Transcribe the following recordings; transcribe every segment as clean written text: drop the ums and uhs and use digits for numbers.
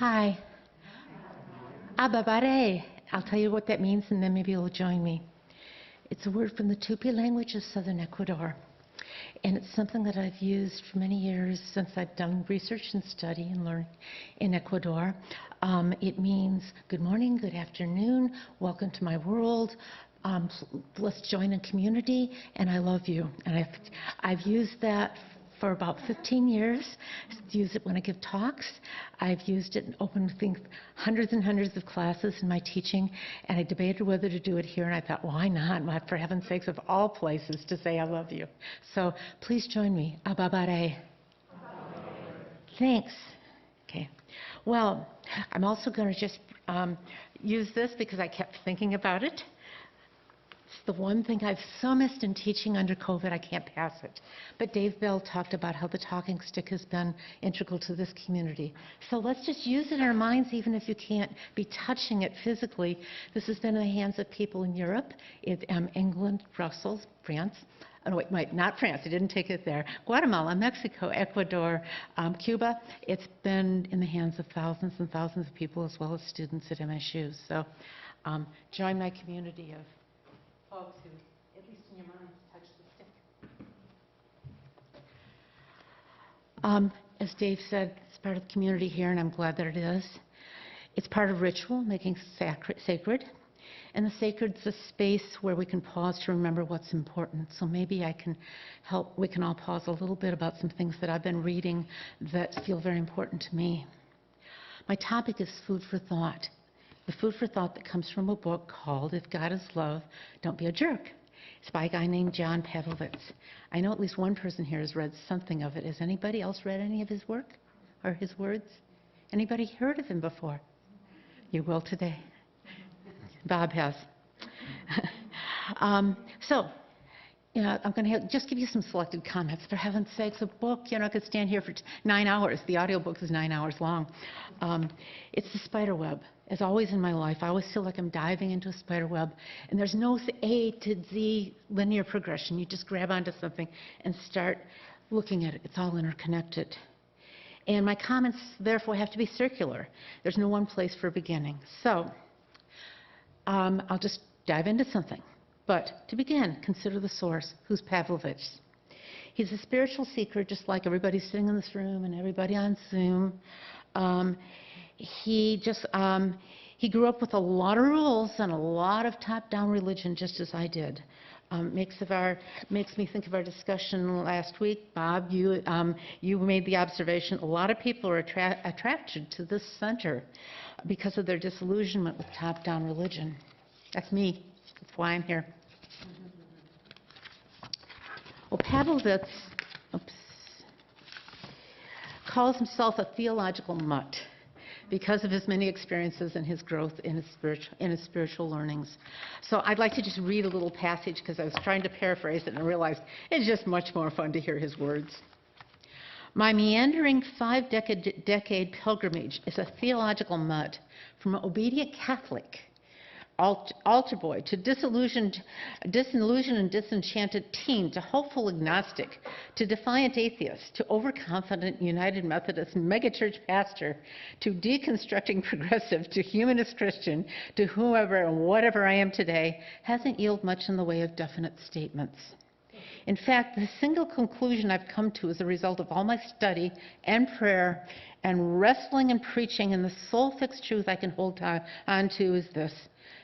Hi. Ababare. I'll tell you what that means and then maybe you'll join me. It's a word from the Tupi language of southern Ecuador. And it's something that I've used for many years since I've done research and study and learning in Ecuador. It means good morning, good afternoon, welcome to my world, let's join a community, and I love you. And I've used that for about 15 years. I use it when I give talks. I've used it in open things, hundreds and hundreds of classes in my teaching, and I debated whether to do it here, and I thought, why not? For heaven's sakes, of all places, to say I love you. So please join me. Ababare. Thanks. Okay. Well, I'm also going to just use this because I kept thinking about it. It's the one thing I've so missed in teaching under COVID, I can't pass it. But Dave Bell talked about how the talking stick has been integral to this community. So let's just use it in our minds, even if you can't be touching it physically. This has been in the hands of people in Europe, England, Brussels, France. Oh, wait, not France, I didn't take it there. Guatemala, Mexico, Ecuador, Cuba. It's been in the hands of thousands and thousands of people, as well as students at MSU. So join my community of folks who, at least in your minds, touch the stick. As Dave said, it's part of the community here, and I'm glad that it is. It's part of ritual, making sacred. And the sacred's a space where we can pause to remember what's important. So maybe I can help, we can all pause a little bit about some things that I've been reading that feel very important to me. My topic is food for thought. The food for thought that comes from a book called If God is Love, Don't Be a Jerk. It's by a guy named John Pavlovitz. I know at least one person here has read something of it. Has anybody else read any of his work or his words? Anybody heard of him before? You will today. Bob has. I'm going to just give you some selected comments. For heaven's sakes, a book, I could stand here for 9 hours. The audiobook is 9 hours long. It's the spider web. As always in my life, I always feel like I'm diving into a spider web, and there's no A to Z linear progression. You just grab onto something and start looking at it. It's all interconnected. And my comments, therefore, have to be circular. There's no one place for a beginning. So I'll just dive into something. But to begin, consider the source. Who's Pavlovitz? He's a spiritual seeker, just like everybody sitting in this room and everybody on Zoom. He grew up with a lot of rules and a lot of top-down religion, just as I did. Makes me think of our discussion last week. Bob, you made the observation a lot of people are attracted to this center because of their disillusionment with top-down religion. That's me. That's why I'm here. Well, Pavlovitz calls himself a theological mutt because of his many experiences and his growth in his spiritual learnings. So I'd like to just read a little passage because I was trying to paraphrase it and I realized it's just much more fun to hear his words. My meandering 5-decade pilgrimage is a theological mutt from an obedient Catholic altar boy to disillusioned and disenchanted teen to hopeful agnostic to defiant atheist to overconfident United Methodist megachurch pastor to deconstructing progressive to humanist Christian to whoever and whatever I am today hasn't yielded much in the way of definite statements. In fact, the single conclusion I've come to as a result of all my study and prayer and wrestling and preaching, and the sole fixed truth I can hold on to is this: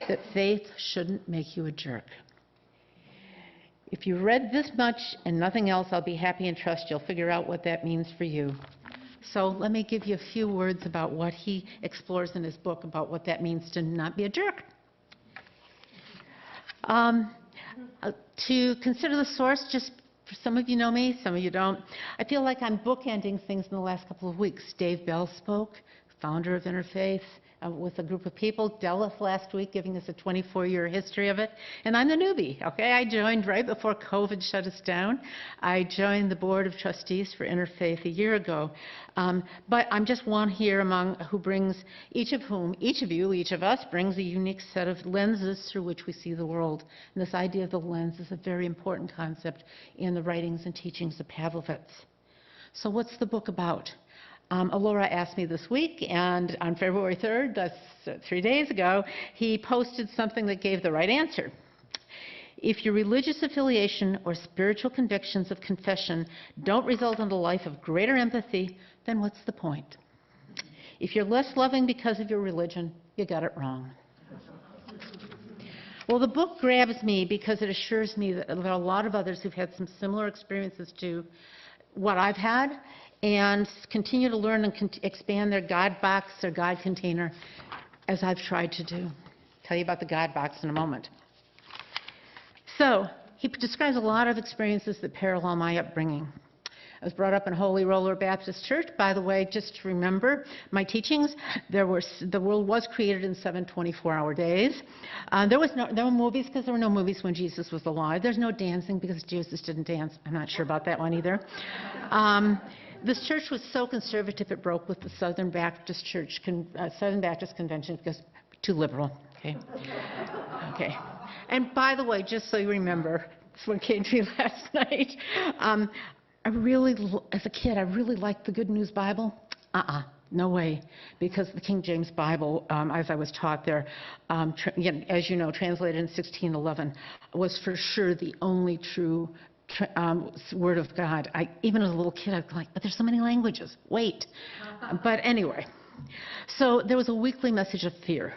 that faith shouldn't make you a jerk. If you read this much and nothing else, I'll be happy and trust you'll figure out what that means for you. So let me give you a few words about what he explores in his book about what that means to not be a jerk. To consider the source, just for some of you know me, some of you don't. I feel like I'm bookending things in the last couple of weeks. Dave Bell spoke, founder of Interfaith, with a group of people. Dallas last week giving us a 24-year history of it. And I'm the newbie, okay? I joined right before COVID shut us down. I joined the board of trustees for Interfaith a year ago. But I'm just one here among who brings, each of us brings a unique set of lenses through which we see the world. And this idea of the lens is a very important concept in the writings and teachings of Pavlovitz. So what's the book about? Alora asked me this week, and on February 3rd, that's 3 days ago, he posted something that gave the right answer. If your religious affiliation or spiritual convictions of confession don't result in a life of greater empathy, then what's the point? If you're less loving because of your religion, you got it wrong. Well, the book grabs me because it assures me that there are a lot of others who've had some similar experiences to what I've had and continue to learn and expand their God box, their God container, as I've tried to do. I'll tell you about the God box in a moment. So, he describes a lot of experiences that parallel my upbringing. I was brought up in Holy Roller Baptist Church. By the way, just to remember my teachings, the world was created in 7 24-hour days. There were movies because there were no movies when Jesus was alive. There's no dancing because Jesus didn't dance. I'm not sure about that one either. This church was so conservative it broke with the Southern Baptist Convention because too liberal. Okay. Okay. And by the way, just so you remember, this one came to me last night. As a kid, I really liked the Good News Bible. No way, because the King James Bible, as I was taught there, as you know, translated in 1611, was for sure the only true Word of God. Even as a little kid, I was like, but there's so many languages. Wait. But anyway, so there was a weekly message of fear.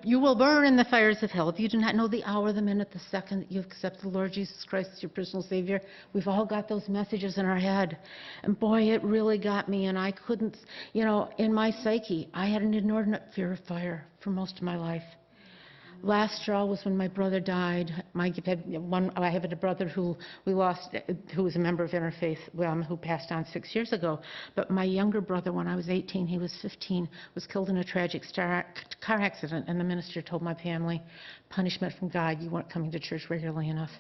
You will burn in the fires of hell if you do not know the hour, the minute, the second that you accept the Lord Jesus Christ as your personal Savior. We've all got those messages in our head. And boy, it really got me, and I couldn't, in my psyche, I had an inordinate fear of fire for most of my life. Last straw was when my brother died. I have a brother who we lost, who was a member of Interfaith, who passed on 6 years ago. But my younger brother, when I was 18, he was 15, was killed in a tragic car accident. And the minister told my family, punishment from God, you weren't coming to church regularly enough.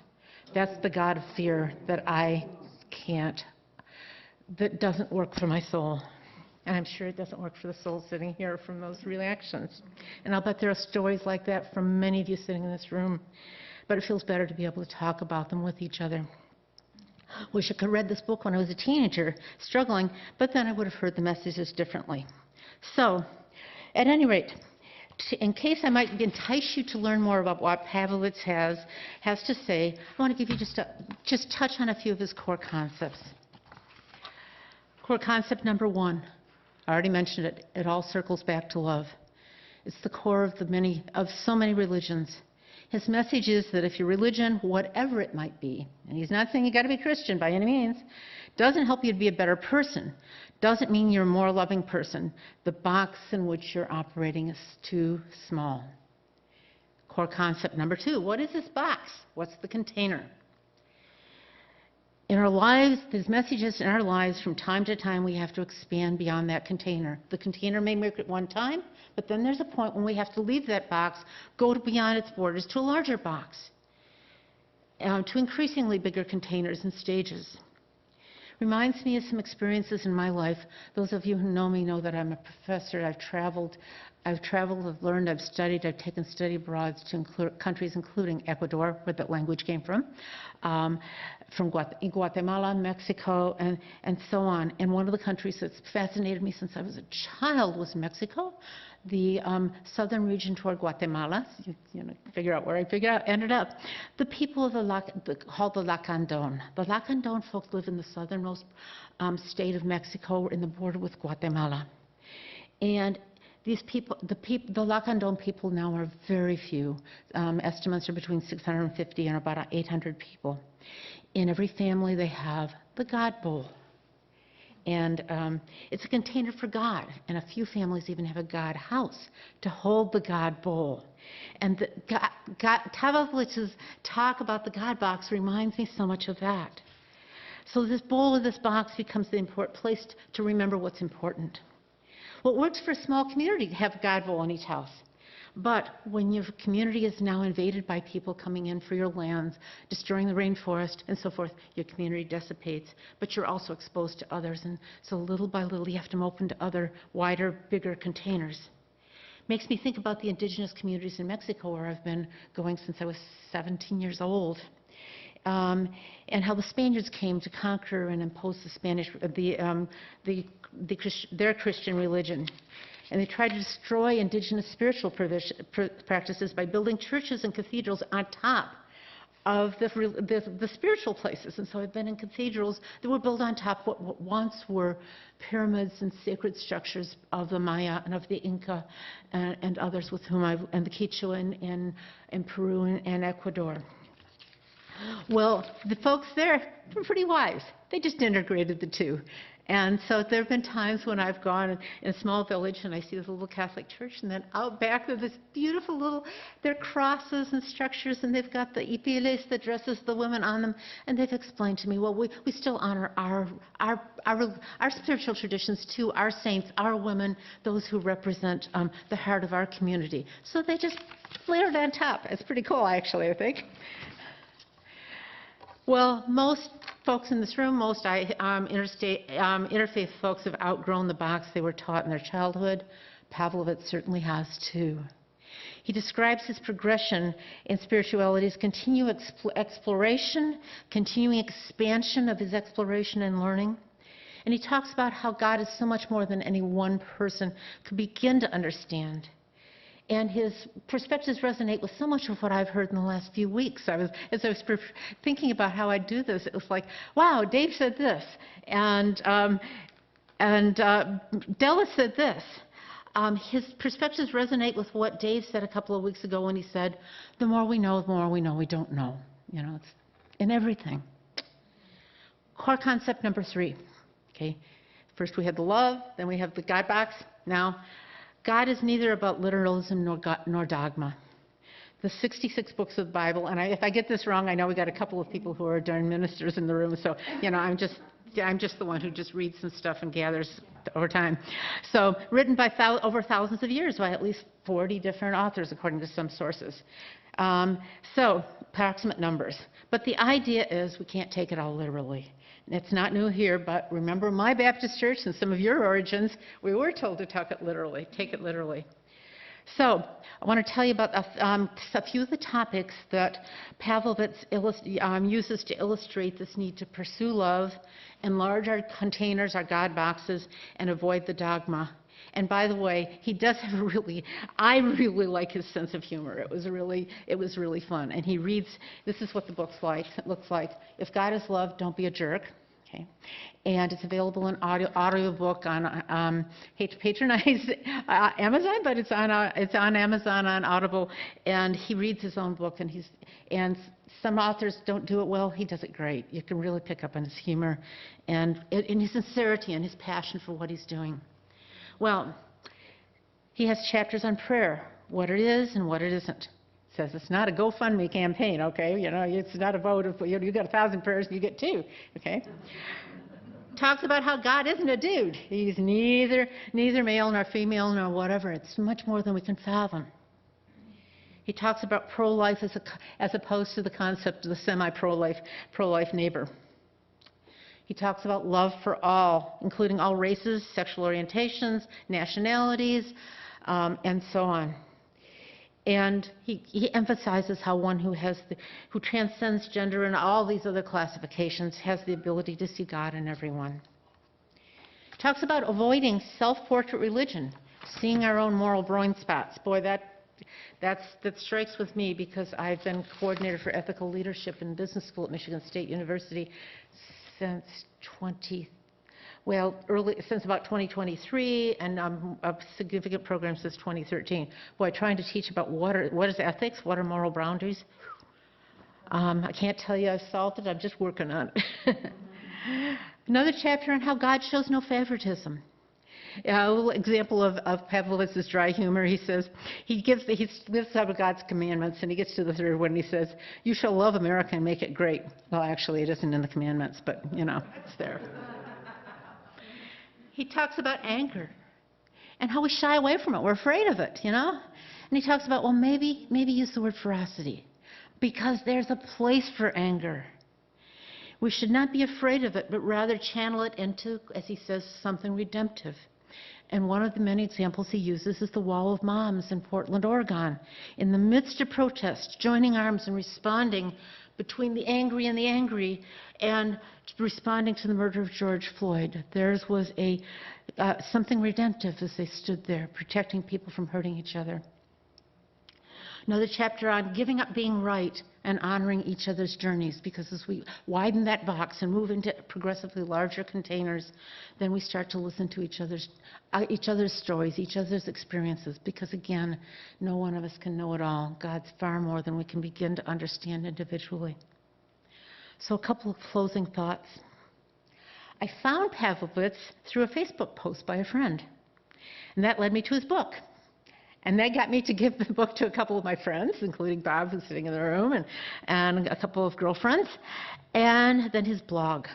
That's the God of fear that that doesn't work for my soul. And I'm sure it doesn't work for the soul sitting here from those reactions. And I'll bet there are stories like that from many of you sitting in this room. But it feels better to be able to talk about them with each other. Wish I could have read this book when I was a teenager, struggling, but then I would have heard the messages differently. So, at any rate, in case I might entice you to learn more about what Pavlovitz has to say, I want to give you just touch on a few of his core concepts. Core concept number 1. I already mentioned it. It all circles back to love. It's the core of so many religions. His message is that if your religion, whatever it might be, and he's not saying you got to be Christian by any means, doesn't help you to be a better person, doesn't mean you're a more loving person. The box in which you're operating is too small. Core concept number 2. What is this box? What's the container? In our lives, there's messages in our lives from time to time we have to expand beyond that container. The container may work at one time, but then there's a point when we have to leave that box, go beyond its borders to a larger box, to increasingly bigger containers and stages. Reminds me of some experiences in my life. Those of you who know me know that I'm a professor. I've traveled, I've learned, I've studied, I've taken study abroads to countries including Ecuador, where that language came from Guatemala, Mexico, and so on. And one of the countries that's fascinated me since I was a child was Mexico, the southern region toward Guatemala. Figure out where I ended up. The people of called the Lacandon. The Lacandon folks live in the southernmost state of Mexico, in the border with Guatemala. And these people, the Lacandon people now are very few. Estimates are between 650 and about 800 people. In every family, they have the God bowl. And it's a container for God. And a few families even have a God house to hold the God bowl. And Pavlovitz's talk about the God box reminds me so much of that. So this bowl of this box becomes the important place to remember what's important. Well, it works for a small community to have a God bowl in each house. But when your community is now invaded by people coming in for your lands, destroying the rainforest and so forth, your community dissipates, but you're also exposed to others. And so little by little, you have to open to other, wider, bigger containers. Makes me think about the indigenous communities in Mexico, where I've been going since I was 17 years old. and how the Spaniards came to conquer and impose their Christian religion. And they tried to destroy indigenous spiritual practices by building churches and cathedrals on top of the spiritual places. And so I've been in cathedrals that were built on top of what once were pyramids and sacred structures of the Maya and of the Inca and others with whom and the Quichua in Peru and Ecuador. Well, the folks there were pretty wise. They just integrated the two. And so there have been times when I've gone in a small village and I see this little Catholic church, and then out back there's this beautiful little, they're crosses and structures, and they've got the ipiles, the dresses, the women on them, and they've explained to me, well, we still honor our spiritual traditions too, our saints, our women, those who represent the heart of our community. So they just layered on top. It's pretty cool, actually, I think. Well, most folks in this room, most interfaith folks have outgrown the box they were taught in their childhood. Pavlovitz certainly has too. He describes his progression in spirituality as continued exploration, continuing expansion of his exploration and learning. And he talks about how God is so much more than any one person could begin to understand. And his perspectives resonate with so much of what I've heard in the last few weeks. As I was thinking about how I'd do this, it was like, wow, Dave said this, and Della said this. His perspectives resonate with what Dave said a couple of weeks ago when he said, the more we know we don't know. You know, it's in everything. Core concept number 3. Okay, first we had the love, then we have the God box. Now, God is neither about literalism nor dogma. The 66 books of the Bible, and if I get this wrong, I know we got a couple of people who are darn ministers in the room, so you know, I'm just the one who just reads some stuff and gathers over time. So written by over thousands of years by at least 40 different authors, according to some sources. So approximate numbers. But the idea is we can't take it all literally. It's not new here, but remember my Baptist church and some of your origins, we were told to take it literally. So I want to tell you about a few of the topics that Pavlovitz uses to illustrate this need to pursue love, enlarge our containers, our God boxes, and avoid the dogma. And by the way, he does have I really like his sense of humor. It was really fun. And he reads, this is what the book looks like. If God is love, don't be a jerk. Okay. And it's available in audio book on, hate to patronize Amazon, but it's on Amazon, on Audible. And he reads his own book, and some authors don't do it well. He does it great. You can really pick up on his humor and in his sincerity and his passion for what he's doing. Well, he has chapters on prayer, what it is and what it isn't. Says it's not a GoFundMe campaign, okay? You know, it's not a vote of, you got 1,000 prayers, you get 2, okay? Talks about how God isn't a dude. He's neither male nor female nor whatever. It's much more than we can fathom. He talks about pro-life as opposed to the concept of the semi-pro-life neighbor. He talks about love for all, including all races, sexual orientations, nationalities, and so on. And he emphasizes how one who transcends gender and all these other classifications has the ability to see God in everyone. He talks about avoiding self-portrait religion, seeing our own moral blind spots. Boy, that strikes with me because I've been coordinator for ethical leadership in business school at Michigan State University since about 2023, and a significant program since 2013. Boy, trying to teach about what is ethics, what are moral boundaries. I can't tell you I've solved it. I'm just working on it. Another chapter on how God shows no favoritism. A little example of Pavlovitz's dry humor. He says he lists out God's commandments, and he gets to the third one, and he says, "You shall love America and make it great." Well, actually, it isn't in the commandments, but you know, it's there. He talks about anger and how we shy away from it. We're afraid of it, you know. And he talks about, well, maybe use the word ferocity, because there's a place for anger. We should not be afraid of it, but rather channel it into, as he says, something redemptive. And one of the many examples he uses is the Wall of Moms in Portland, Oregon. In the midst of protest, joining arms and responding between the angry and responding to the murder of George Floyd. Theirs was something redemptive as they stood there, protecting people from hurting each other. Another chapter on giving up being right and honoring each other's journeys, because as we widen that box and move into progressively larger containers, then we start to listen to each other's stories, each other's experiences, because again, no one of us can know it all. God's far more than we can begin to understand individually. So a couple of closing thoughts. I found Pavlovitz through a Facebook post by a friend, and that led me to his book. And that got me to give the book to a couple of my friends, including Bob, who's sitting in the room, and a couple of girlfriends, and then his blog.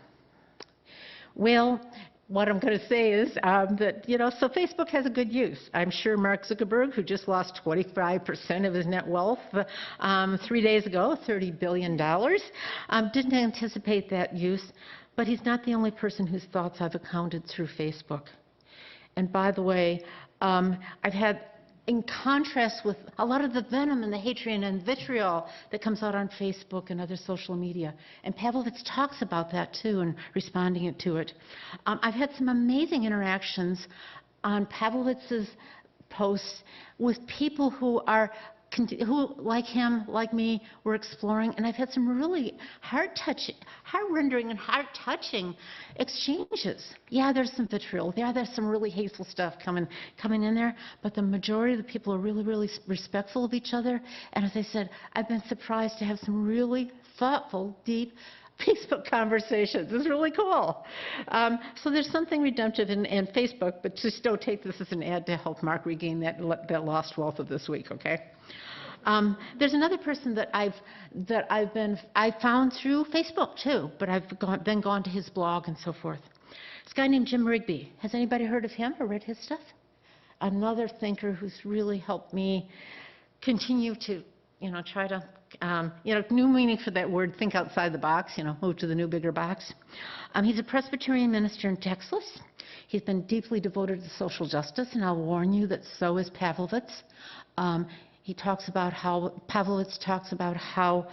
Well, what I'm going to say is that, so Facebook has a good use. I'm sure Mark Zuckerberg, who just lost 25% of his net wealth 3 days ago, $30 billion, didn't anticipate that use, but he's not the only person whose thoughts I've encountered through Facebook. And by the way, I've had, in contrast with a lot of the venom and the hatred and vitriol that comes out on Facebook and other social media. And Pavlovitz talks about that too and responding to it. I've had some amazing interactions on Pavlovitz's posts with people who like him, like me, were exploring, and I've had some really heart-rending and heart-touching exchanges. Yeah, there's some vitriol. Yeah, there's some really hateful stuff coming in there, but the majority of the people are really, really respectful of each other. And as I said, I've been surprised to have some really thoughtful, deep Facebook conversations. It's really cool. So there's something redemptive in Facebook, but just don't take this as an ad to help Mark regain that lost wealth of this week, okay? There's another person that I found through Facebook too, but I've then gone to his blog and so forth. This guy named Jim Rigby. Has anybody heard of him or read his stuff? Another thinker who's really helped me continue to, try to new meaning for that word, think outside the box, move to the new, bigger box. He's a Presbyterian minister in Texas. He's been deeply devoted to social justice, and I'll warn you that so is Pavlovitz. Pavlovitz talks about how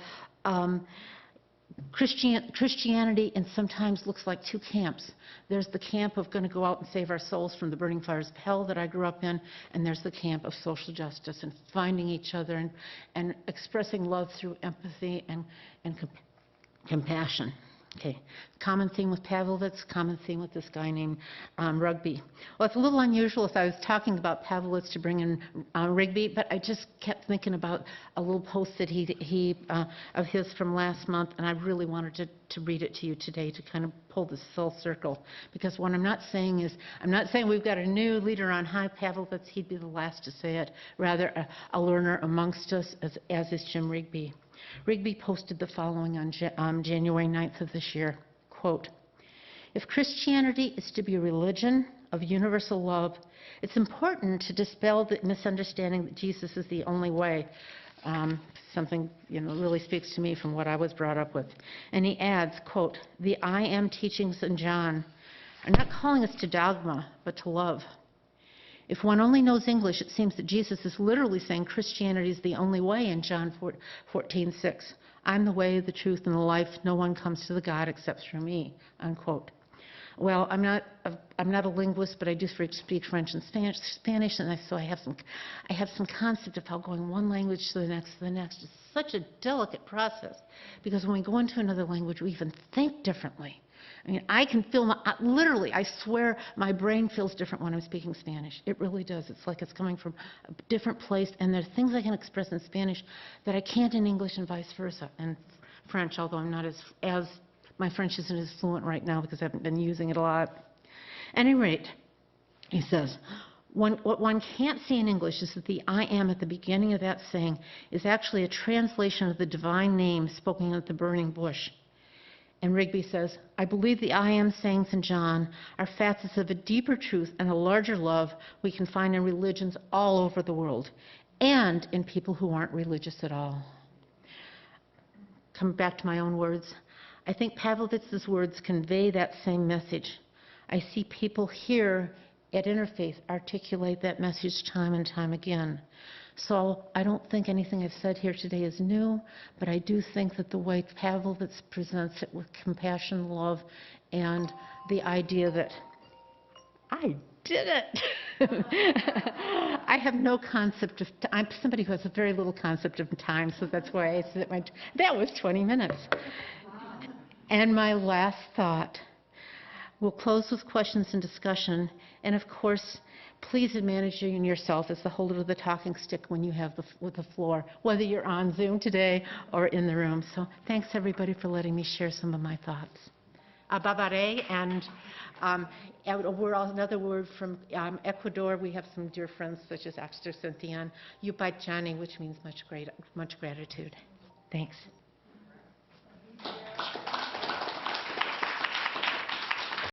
Christianity and sometimes looks like two camps. There's the camp of going to go out and save our souls from the burning fires of hell that I grew up in, and there's the camp of social justice and finding each other and expressing love through empathy and compassion. Okay, common theme with Pavlovitz, common theme with this guy named Rigby. Well, it's a little unusual if I was talking about Pavlovitz to bring in Rigby, but I just kept thinking about a little post that of his from last month, and I really wanted to read it to you today to kind of pull this full circle. Because what I'm not saying we've got a new leader on high. Pavlovitz, he'd be the last to say it. Rather, a learner amongst us, as is Jim Rigby. Rigby posted the following on January 9th of this year, quote, "If Christianity is to be a religion of universal love, it's important to dispel the misunderstanding that Jesus is the only way." Something really speaks to me from what I was brought up with. And he adds, quote, "The I am teachings in John are not calling us to dogma, but to love. If one only knows English, it seems that Jesus is literally saying Christianity is the only way in John 14:6. I'm the way, the truth, and the life. No one comes to the God except through me," unquote. Well, I'm not a linguist, but I do speak French and Spanish, and so I have some concept of how going one language to the next is such a delicate process, because when we go into another language, we even think differently. I mean, I can feel, literally, I swear my brain feels different when I'm speaking Spanish. It really does. It's like it's coming from a different place, and there's things I can express in Spanish that I can't in English and vice versa. And French, although I'm not my French isn't as fluent right now because I haven't been using it a lot. At any rate, he says, what one can't see in English is that the I am at the beginning of that saying is actually a translation of the divine name spoken at the burning bush. And Rigby says, "I believe the I am sayings in John are facets of a deeper truth and a larger love we can find in religions all over the world, and in people who aren't religious at all." Coming back to my own words, I think Pavlovitz's words convey that same message. I see people here at Interfaith articulate that message time and time again. So I don't think anything I've said here today is new, but I do think that the way Pavlovitz presents it with compassion, love, and the idea that I did it. I have no concept of, I'm somebody who has a very little concept of time, so that's why I said that was 20 minutes. And my last thought, we'll close with questions and discussion, and of course, please imagine yourself as the holder of the talking stick when you have the floor, whether you're on Zoom today or in the room. So thanks everybody for letting me share some of my thoughts. Babare, and another word from Ecuador, we have some dear friends such as Axter Santian, Yupachani, which means much gratitude. Thanks.